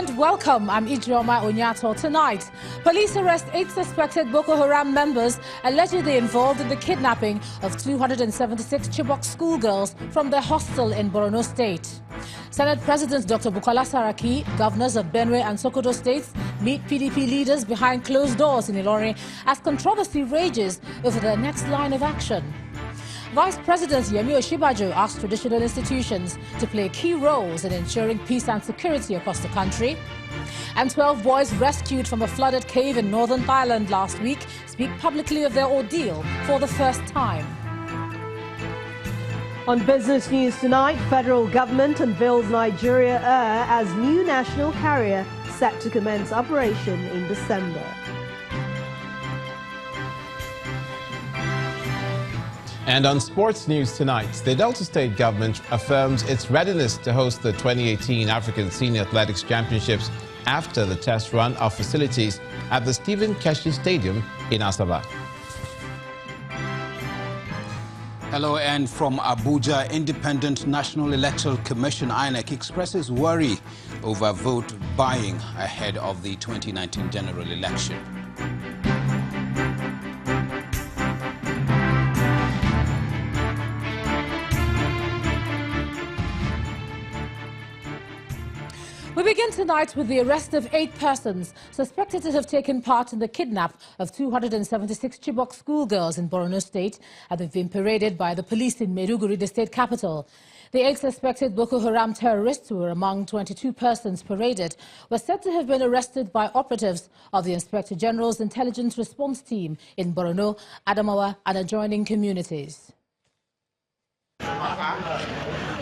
and welcome. I'm Ijoma Onyato. Tonight, police arrest 8 suspected Boko Haram members allegedly involved in the kidnapping of 276 Chibok schoolgirls from their hostel in Borno State. Senate President Dr. Bukola Saraki, governors of Benue and Sokoto states meet PDP leaders behind closed doors in Ilorin as controversy rages over their next line of action. Vice President Yemi Osinbajo asked traditional institutions to play key roles in ensuring peace and security across the country. And 12 boys rescued from a flooded cave in northern Thailand last week speak publicly of their ordeal for the first time. On business news tonight, federal government unveils Nigeria Air as new national carrier set to commence operation in December. And on sports news tonight, the Delta State government affirms its readiness to host the 2018 African Senior Athletics Championships after the test run of facilities at the Stephen Keshi Stadium in Asaba. Hello, and from Abuja, Independent National Electoral Commission INEC expresses worry over vote buying ahead of the 2019 general election. We begin tonight with the arrest of 8 persons suspected to have taken part in the kidnap of 276 Chibok schoolgirls in Borno State and have been paraded by the police in Maiduguri, the state capital. The 8 suspected Boko Haram terrorists, who were among 22 persons paraded, were said to have been arrested by operatives of the Inspector General's Intelligence Response Team in Borno, Adamawa and adjoining communities.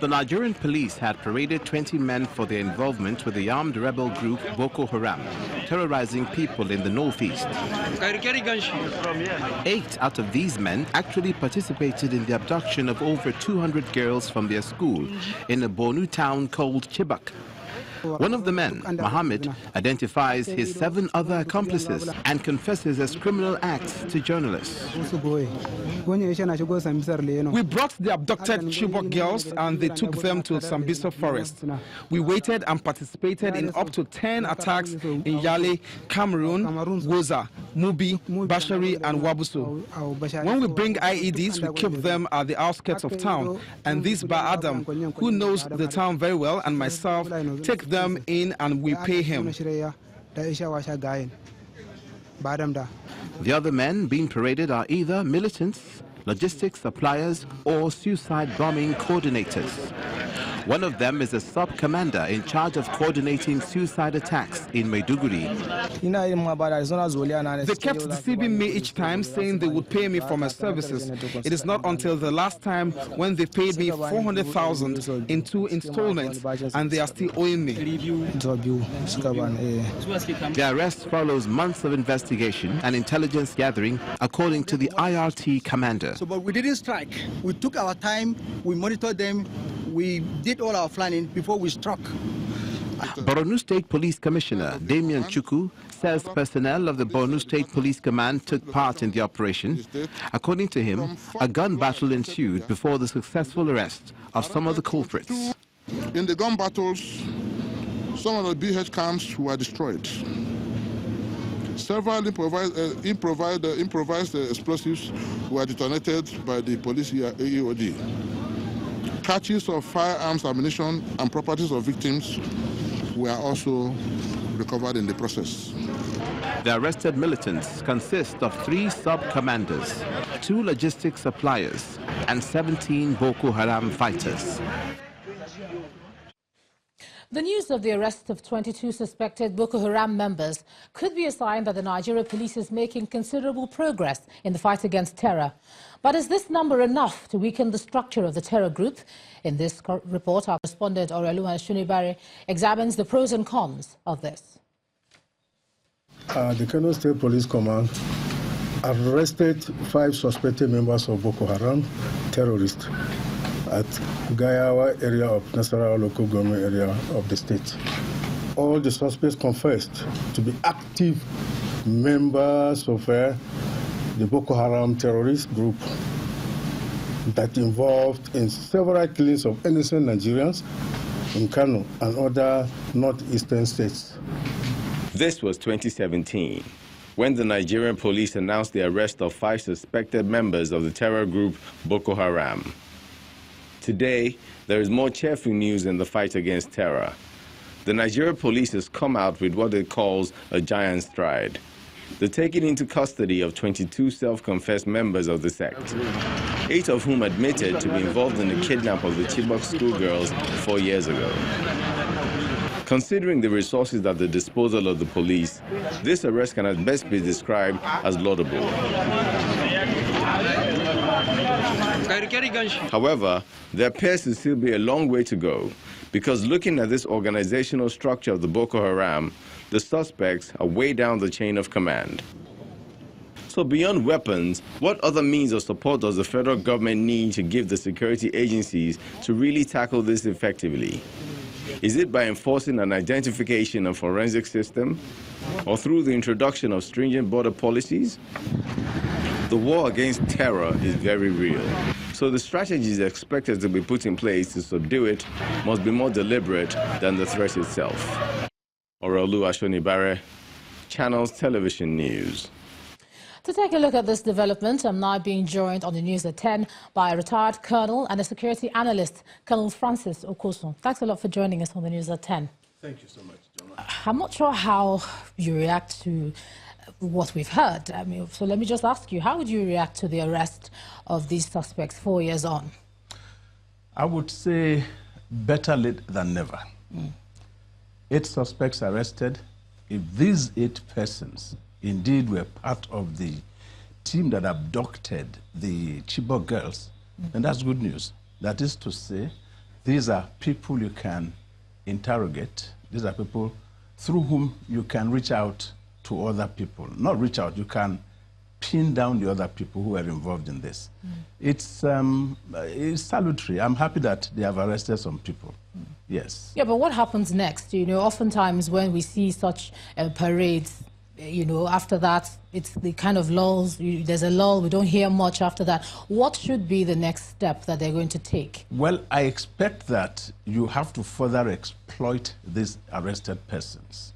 The Nigerian police had paraded 20 men for their involvement with the armed rebel group Boko Haram, terrorizing people in the northeast. 8 out of these men actually participated in the abduction of over 200 girls from their school in a Borno town called Chibok. One of the men, Mohammed, identifies his 7 other accomplices and confesses as criminal acts to journalists. We brought the abducted Chibok girls and they took them to Sambiso Forest. We waited and participated in up to 10 attacks in Yale, Cameroon, Woza, Mubi, Bashari and Wabuso. When we bring IEDs, we keep them at the outskirts of town. And this Ba Adam, who knows the town very well, and myself, take them in and we pay him. The other men being paraded are either militants, logistics suppliers or suicide bombing coordinators. One of them is a sub-commander in charge of coordinating suicide attacks in Maiduguri. They kept deceiving me each time, saying they would pay me for my services. It is not until the last time when they paid me 400,000 in 2 installments, and they are still owing me. The arrest follows months of investigation and intelligence gathering, according to the IRT commander. But we didn't strike. We took our time, we monitored them, we did all our planning before we struck. Borno State Police Commissioner Damian Chukwu says personnel of the Borno State Police Command took part in the operation. According to him, a gun battle ensued before the successful arrest of some of the culprits. In the gun battles, some of the BH camps were destroyed. Several improvised explosives were detonated by the police EOD. Caches of firearms, ammunition, and properties of victims were also recovered in the process. The arrested militants consist of 3 sub-commanders, 2 logistics suppliers, and 17 Boko Haram fighters. The news of the arrest of 22 suspected Boko Haram members could be a sign that the Nigeria police is making considerable progress in the fight against terror. But is this number enough to weaken the structure of the terror group? In this report, our correspondent Oreluwa Shunibare examines the pros and cons of this. The Kano State Police Command arrested 5 suspected members of Boko Haram terrorists at Gayawa area of Nasarawa local government area of the state. All the suspects confessed to be active members of the Boko Haram terrorist group that involved in several killings of innocent Nigerians in Kano and other northeastern states. This was 2017, when the Nigerian police announced the arrest of 5 suspected members of the terror group Boko Haram. Today, there is more cheerful news in the fight against terror. The Nigerian police has come out with what it calls a giant stride. The taking into custody of 22 self-confessed members of the sect, 8 of whom admitted to be involved in the kidnap of the Chibok schoolgirls 4 years ago. Considering the resources at the disposal of the police, this arrest can at best be described as laudable. However, there appears to still be a long way to go, because looking at this organizational structure of the Boko Haram, the suspects are way down the chain of command. So beyond weapons, what other means of support does the federal government need to give the security agencies to really tackle this effectively? Is it by enforcing an identification and forensic system, or through the introduction of stringent border policies? The war against terror is very real, so the strategies expected to be put in place to subdue it must be more deliberate than the threat itself. Orolu Ashonibare, Channels Television News. To take a look at this development, I'm now being joined on the news at 10 by a retired colonel and a security analyst, Colonel Francis Okosun. Thanks a lot for joining us on the news at 10. Thank you so much, John. I'm not sure how you react to what we've heard. I mean, so let me just ask you, how would you react to the arrest of these suspects 4 years on? I would say better late than never. 8 suspects arrested. If these 8 persons indeed were part of the team that abducted the Chibok girls, and that's good news. That is to say, these are people you can interrogate. These are people through whom you can reach out to other people. Not reach out, you can pin down the other people who are involved in this. It's salutary. I'm happy that they have arrested some people. Yes. Yeah, but what happens next? You know, oftentimes when we see such parades, you know, after that, it's the kind of lulls. There's a lull. We don't hear much after that. What should be the next step that they're going to take? Well, I expect that you have to further exploit these arrested persons.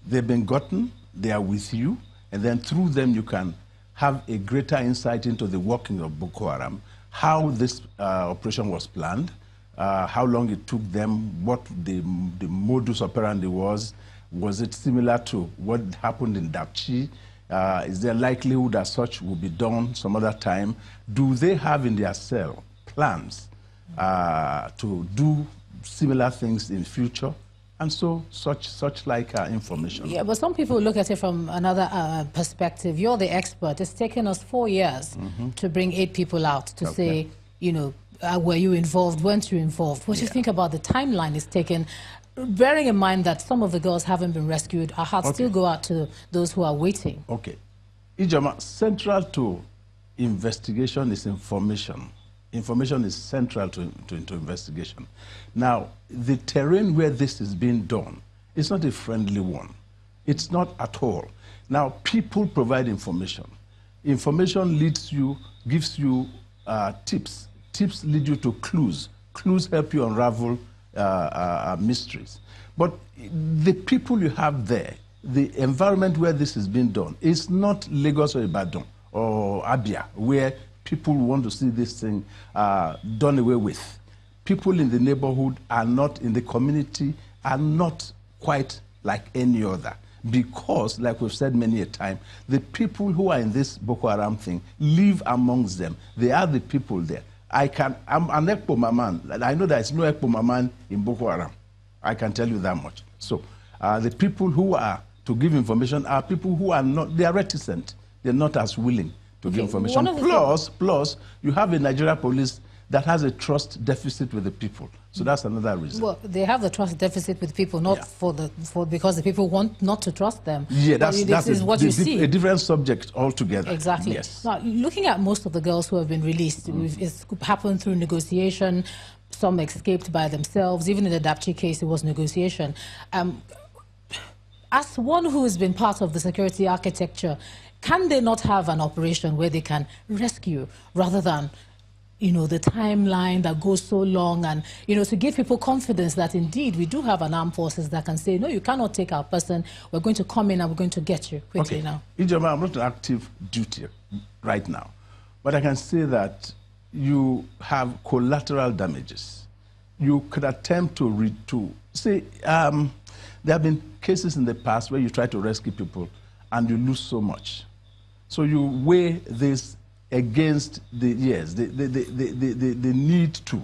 They've been gotten, they are with you, and then through them you can have a greater insight into the working of Boko Haram, how this operation was planned, how long it took them, what the modus operandi was. Was it similar to what happened in Dapchi? Is there likelihood that such will be done some other time? Do they have in their cell plans to do similar things in future? And so such like information. Yeah, but some people look at it from another perspective. You're the expert. It's taken us 4 years to bring 8 people out to say, you know, were you involved, weren't you involved? What do you think about the timeline it's taken? Bearing in mind that some of the girls haven't been rescued, our hearts still go out to those who are waiting. Okay. Ijoma, central to investigation is information. Information is central to investigation. Now, the terrain where this is being done is not a friendly one. It's not at all. Now, people provide information. Information leads you, gives you tips. Tips lead you to clues. Clues help you unravel mysteries. But the people you have there, the environment where this is being done, is not Lagos or Ibadan or Abia, where people want to see this thing done away with. People in the neighborhood are not, in the community, are not quite like any other. Because, like we've said many a time, the people who are in this Boko Haram thing live amongst them. They are the people there. I'm an Ekpoma man. I know there's no Ekpoma man in Boko Haram. I can tell you that much. So the people who are to give information are people who are not, they are reticent. They're not as willing to give information. Plus, you have a Nigeria police that has a trust deficit with the people. So that's another reason. Well, they have the trust deficit with people, not because the people want not to trust them. Yeah, that's what you see. A different subject altogether. Exactly. Yes. Now, looking at most of the girls who have been released, it's happened through negotiation. Some escaped by themselves. Even in the Dapchi case, it was negotiation. As one who has been part of the security architecture, can they not have an operation where they can rescue rather than you know, the timeline that goes so long, and, you know, to give people confidence that indeed we do have an armed forces that can say, no, you cannot take our person, we're going to come in and we're going to get you quickly now. Ijoma, I'm not on active duty right now, but I can say that you have collateral damages. You could attempt to say, there have been cases in the past where you try to rescue people and you lose so much. So you weigh this against the need to.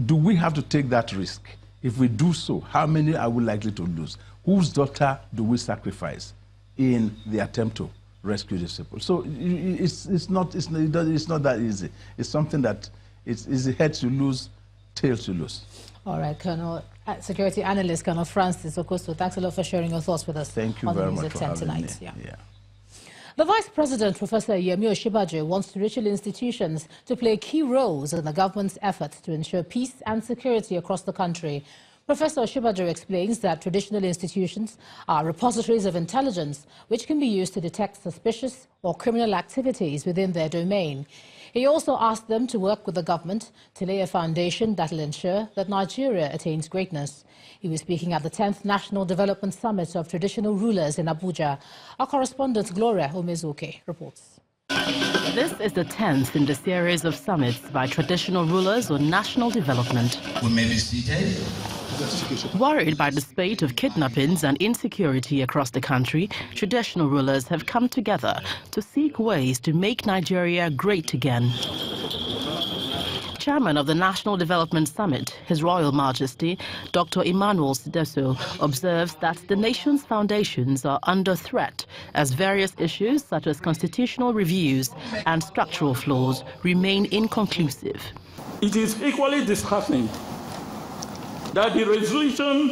Do we have to take that risk? If we do so, how many are we likely to lose? Whose daughter do we sacrifice in the attempt to rescue these people? So it's not that easy. It's something that it's easy. Heads you lose, tails you lose. All right, Colonel, Security Analyst Colonel Francis Okosto, thanks a lot for sharing your thoughts with us. Thank you on very the news much at for 10 having tonight. me. Yeah. The Vice President, Professor Yemi Osinbajo, wants traditional institutions to play key roles in the government's efforts to ensure peace and security across the country. Professor Osinbajo explains that traditional institutions are repositories of intelligence which can be used to detect suspicious or criminal activities within their domain. He also asked them to work with the government to lay a foundation that will ensure that Nigeria attains greatness. He was speaking at the 10th National Development Summit of Traditional Rulers in Abuja. Our correspondent Gloria Umezuke reports. This is the 10th in the series of summits by traditional rulers on national development. We may be seated. Worried by the spate of kidnappings and insecurity across the country, traditional rulers have come together to seek ways to make Nigeria great again. Chairman of the National Development Summit, His Royal Majesty, Dr. Emmanuel Sideso, observes that the nation's foundations are under threat as various issues such as constitutional reviews and structural flaws remain inconclusive. It is equally disheartening that the resolution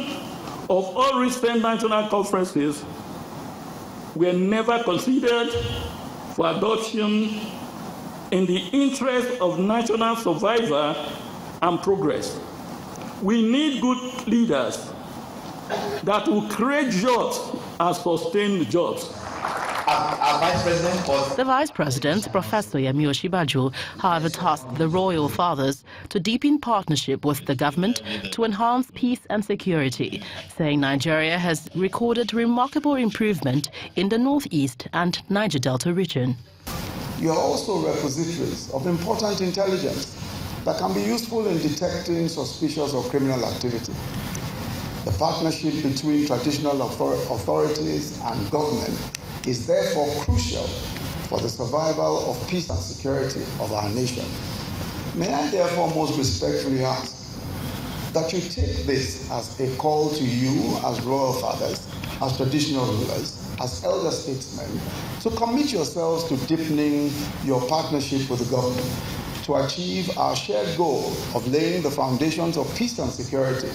of all recent national conferences were never considered for adoption in the interest of national survival and progress. We need good leaders that will create jobs and sustain jobs. The Vice President, Professor Yemi Osinbajo, however, tasked the Royal Fathers to deepen partnership with the government to enhance peace and security, saying Nigeria has recorded remarkable improvement in the Northeast and Niger Delta region. You are also repositories of important intelligence that can be useful in detecting suspicious or criminal activity. The partnership between traditional authorities and government is therefore crucial for the survival of peace and security of our nation. May I therefore most respectfully ask that you take this as a call to you as royal fathers, as traditional rulers, as elder statesmen, to commit yourselves to deepening your partnership with the government to achieve our shared goal of laying the foundations of peace and security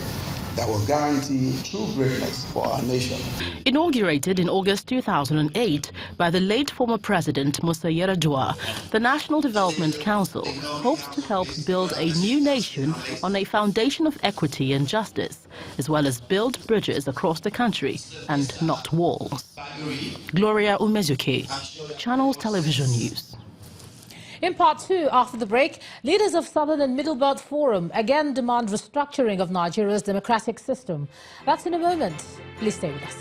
that will guarantee true greatness for our nation. Inaugurated in August 2008 by the late former President Musa Yar'Adua, the National Development Council hopes to help build a new nation on a foundation of equity and justice, as well as build bridges across the country and not walls. Gloria Umezuke, Channels Television News. In part two, after the break, leaders of Southern and Middle Belt Forum again demand restructuring of Nigeria's democratic system. That's in a moment. Please stay with us.